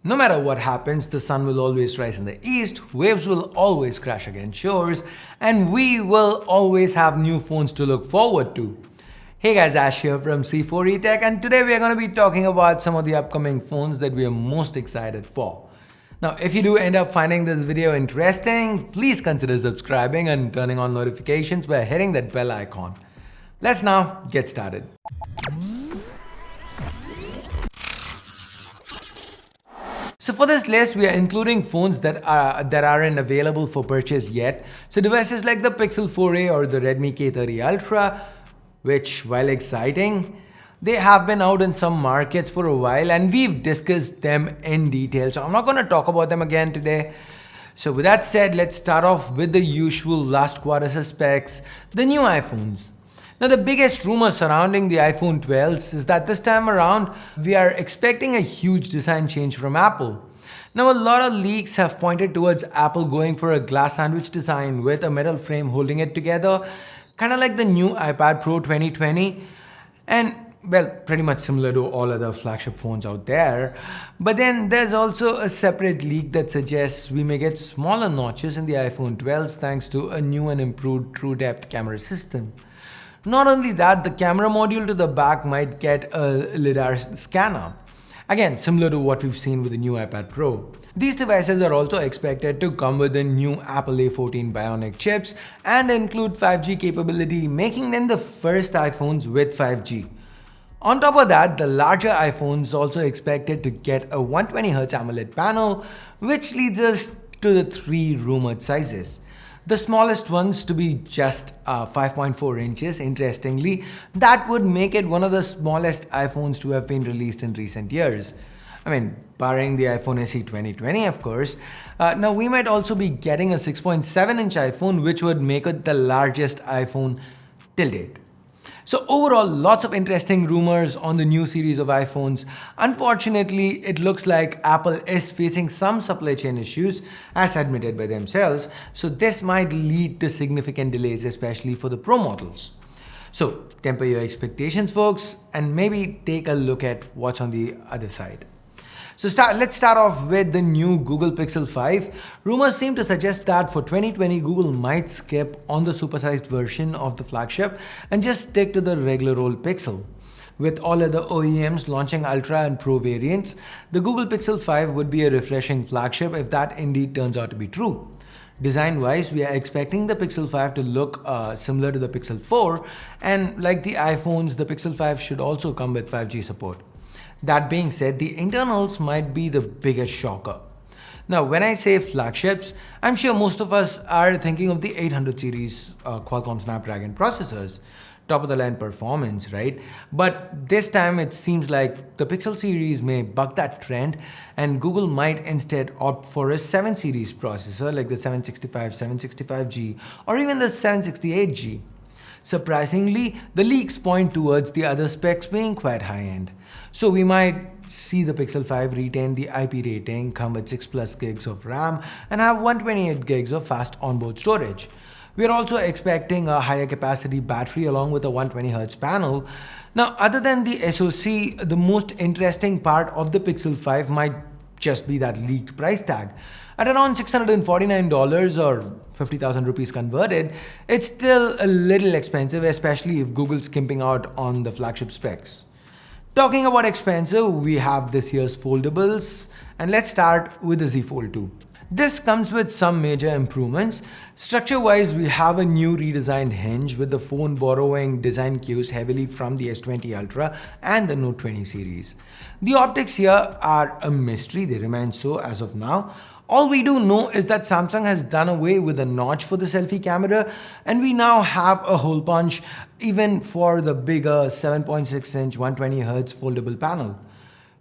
No matter what happens, the sun will always rise in the east, waves will always crash against shores, and we will always have new phones to look forward to. Hey guys, Ash here from C4E Tech, and today we are going to be talking about some of the upcoming phones that we are most excited for. Now, if you do end up finding this video interesting, please consider subscribing and turning on notifications by hitting that bell icon. Let's now get started. So for this list, we are including phones that aren't available for purchase yet. So devices like the Pixel 4a or the Redmi K30 Ultra, which, while exciting, they have been out in some markets for a while and we've discussed them in detail. So I'm not going to talk about them again today. So with that said, let's start off with the usual last quarter suspects, the new iPhones. Now, the biggest rumor surrounding the iPhone 12s is that this time around, we are expecting a huge design change from Apple. Now, a lot of leaks have pointed towards Apple going for a glass sandwich design with a metal frame holding it together, kind of like the new iPad Pro 2020, and well, pretty much similar to all other flagship phones out there. But then there's also a separate leak that suggests we may get smaller notches in the iPhone 12s thanks to a new and improved true depth camera system. Not only that, the camera module to the back might get a LiDAR scanner. Again, similar to what we've seen with the new iPad Pro. These devices are also expected to come with the new Apple A14 Bionic chips and include 5G capability, making them the first iPhones with 5G. On top of that, the larger iPhones also expected to get a 120Hz AMOLED panel, which leads us to the three rumored sizes. The smallest ones to be just 5.4 inches, interestingly. That would make it one of the smallest iPhones to have been released in recent years. I mean, barring the iPhone SE 2020, of course. Now, we might also be getting a 6.7-inch iPhone, which would make it the largest iPhone till date. So overall, lots of interesting rumors on the new series of iPhones. Unfortunately, it looks like Apple is facing some supply chain issues, as admitted by themselves. So this might lead to significant delays, especially for the Pro models. So temper your expectations, folks, and maybe take a look at what's on the other side. So let's start off with the new Google Pixel 5. Rumors seem to suggest that for 2020, Google might skip on the supersized version of the flagship and just stick to the regular old Pixel. With all other OEMs launching Ultra and Pro variants, the Google Pixel 5 would be a refreshing flagship if that indeed turns out to be true. Design-wise, we are expecting the Pixel 5 to look similar to the Pixel 4, and like the iPhones, the Pixel 5 should also come with 5G support. That being said, the internals might be the biggest shocker. Now, when I say flagships, I'm sure most of us are thinking of the 800 series Qualcomm Snapdragon processors, top of the line performance, right? But this time it seems like the Pixel series may buck that trend and Google might instead opt for a 7 series processor like the 765, 765G or even the 768G. Surprisingly, the leaks point towards the other specs being quite high-end. So we might see the Pixel 5 retain the IP rating, come with 6+ gigs of RAM and have 128 gigs of fast onboard storage. We are also expecting a higher capacity battery along with a 120Hz panel. Now, other than the SoC, the most interesting part of the Pixel 5 might just be that leaked price tag. At around $649 or 50,000 rupees converted, it's still a little expensive, especially if Google's skimping out on the flagship specs. Talking about expensive, we have this year's foldables, and let's start with the Z Fold 2. This comes with some major improvements. Structure-wise, we have a new redesigned hinge with the phone borrowing design cues heavily from the S20 Ultra and the Note 20 series. The optics here are a mystery, they remain so as of now. All we do know is that Samsung has done away with a notch for the selfie camera and we now have a hole punch even for the bigger 7.6-inch 120Hz foldable panel.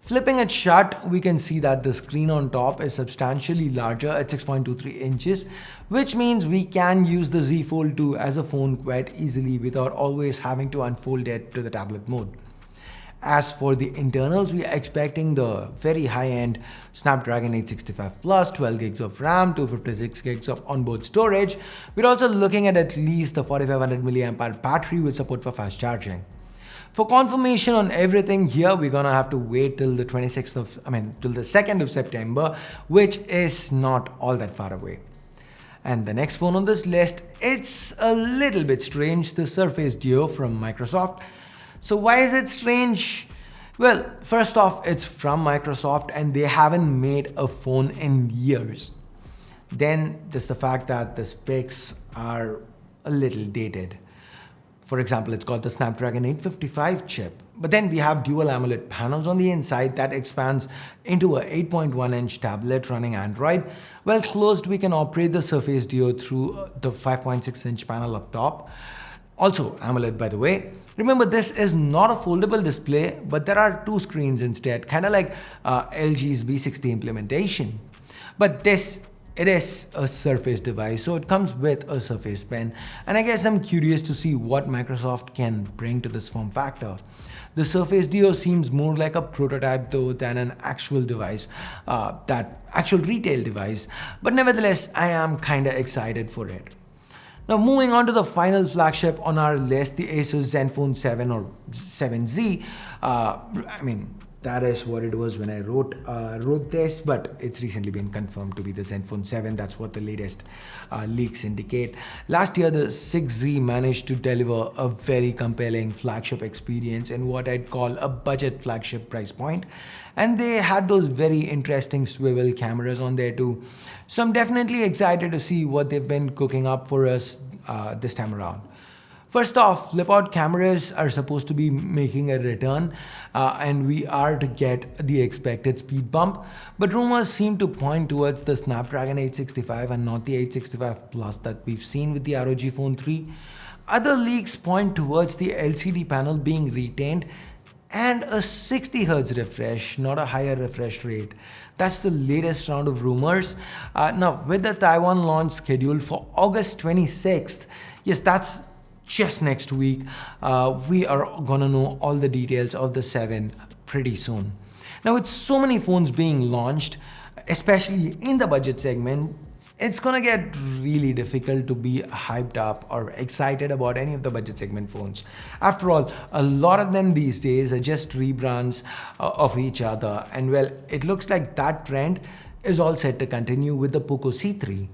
Flipping it shut, we can see that the screen on top is substantially larger at 6.23 inches, which means we can use the Z Fold 2 as a phone quite easily without always having to unfold it to the tablet mode. As for the internals, we are expecting the very high-end Snapdragon 865 Plus, 12 gigs of RAM, 256 gigs of onboard storage. We're also looking at least a 4500 mAh battery with support for fast charging. For confirmation on everything here, we're gonna have to wait till the 2nd of September, which is not all that far away. And the next phone on this list, it's a little bit strange, the Surface Duo from Microsoft. So why is it strange? Well, first off, it's from Microsoft and they haven't made a phone in years. Then there's the fact that the specs are a little dated. For example, it's got the Snapdragon 855 chip, but then we have dual AMOLED panels on the inside that expands into a 8.1-inch tablet running Android. Well closed, we can operate the Surface Duo through the 5.6-inch panel up top. Also AMOLED, by the way. Remember, this is not a foldable display, but there are two screens instead, kind of like LG's V60 implementation. But it is a Surface device, so it comes with a Surface Pen, and I guess I'm curious to see what Microsoft can bring to this form factor. The Surface Duo seems more like a prototype though than an actual device, that actual retail device, but nevertheless, I am kinda excited for it. Now moving on to the final flagship on our list, the Asus Zenfone 7 or 7Z. That is what it was when I wrote this, but it's recently been confirmed to be the Zenfone 7. That's what the latest leaks indicate. Last year, the 6Z managed to deliver a very compelling flagship experience in what I'd call a budget flagship price point. And they had those very interesting swivel cameras on there too. So I'm definitely excited to see what they've been cooking up for us this time around. First off, flip-out cameras are supposed to be making a return and we are to get the expected speed bump, but rumors seem to point towards the Snapdragon 865 and not the 865 Plus that we've seen with the ROG Phone 3. Other leaks point towards the LCD panel being retained and a 60Hz refresh, not a higher refresh rate. That's the latest round of rumors. Now, with the Taiwan launch scheduled for August 26th, yes, that's just next week, we are gonna know all the details of the 7 pretty soon. Now with so many phones being launched, especially in the budget segment, it's gonna get really difficult to be hyped up or excited about any of the budget segment phones. After all, a lot of them these days are just rebrands of each other, and well, it looks like that trend is all set to continue with the Poco C3.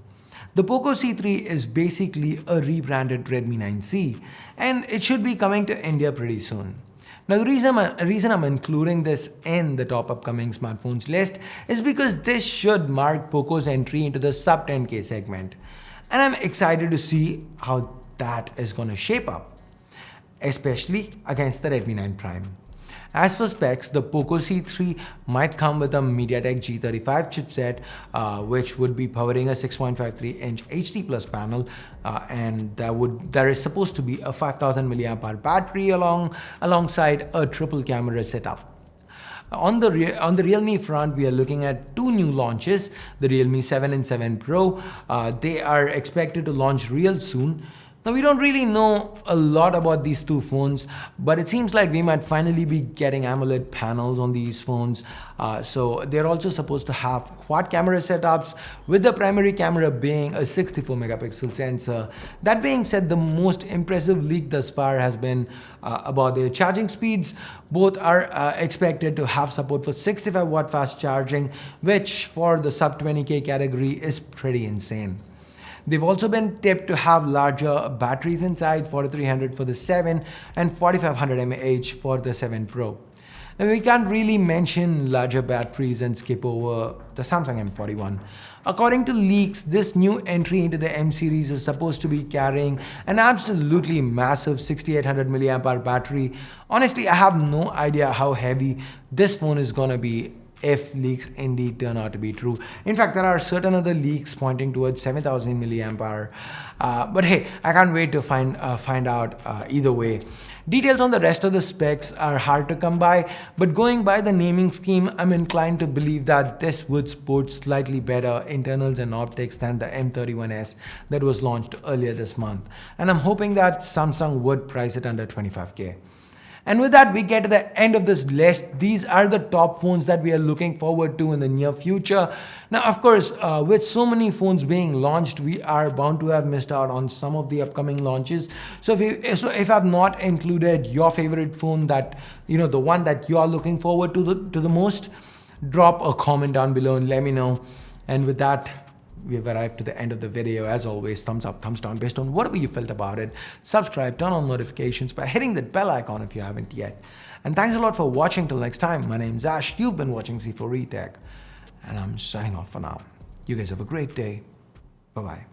The Poco C3 is basically a rebranded Redmi 9C, and it should be coming to India pretty soon. Now the reason I'm including this in the top upcoming smartphones list is because this should mark Poco's entry into the sub 10K segment. And I'm excited to see how that is going to shape up, especially against the Redmi 9 Prime. As for specs, the Poco C3 might come with a MediaTek G35 chipset, which would be powering a 6.53-inch HD Plus panel, and there is supposed to be a 5000 mAh battery alongside a triple camera setup. On the Realme front, we are looking at two new launches, the Realme 7 and 7 Pro. They are expected to launch real soon. Now we don't really know a lot about these two phones, but it seems like we might finally be getting AMOLED panels on these phones. So they're also supposed to have quad camera setups, with the primary camera being a 64 megapixel sensor. That being said, the most impressive leak thus far has been about their charging speeds. Both are expected to have support for 65 watt fast charging, which for the sub 20K category is pretty insane. They've also been tipped to have larger batteries inside, 4300 for the 7 and 4500 mAh for the 7 Pro. Now we can't really mention larger batteries and skip over the Samsung M41. According to leaks, this new entry into the M series is supposed to be carrying an absolutely massive 6800 mAh battery. Honestly, I have no idea how heavy this phone is gonna be if leaks indeed turn out to be true. In fact, there are certain other leaks pointing towards 7000 mAh. But hey, I can't wait to find out either way. Details on the rest of the specs are hard to come by, but going by the naming scheme, I'm inclined to believe that this would sport slightly better internals and optics than the M31s that was launched earlier this month. And I'm hoping that Samsung would price it under 25K. And with that, we get to the end of this list. These are the top phones that we are looking forward to in the near future. Now, of course, with so many phones being launched, we are bound to have missed out on some of the upcoming launches. So if I've not included your favorite phone, that the one that you are looking forward to the most, drop a comment down below and let me know. And with that, we have arrived to the end of the video. As always, thumbs up, thumbs down based on whatever you felt about it. Subscribe, turn on notifications by hitting that bell icon if you haven't yet. And thanks a lot for watching. Till next time, my name's Ash. You've been watching C4E Tech, and I'm signing off for now. You guys have a great day. Bye-bye.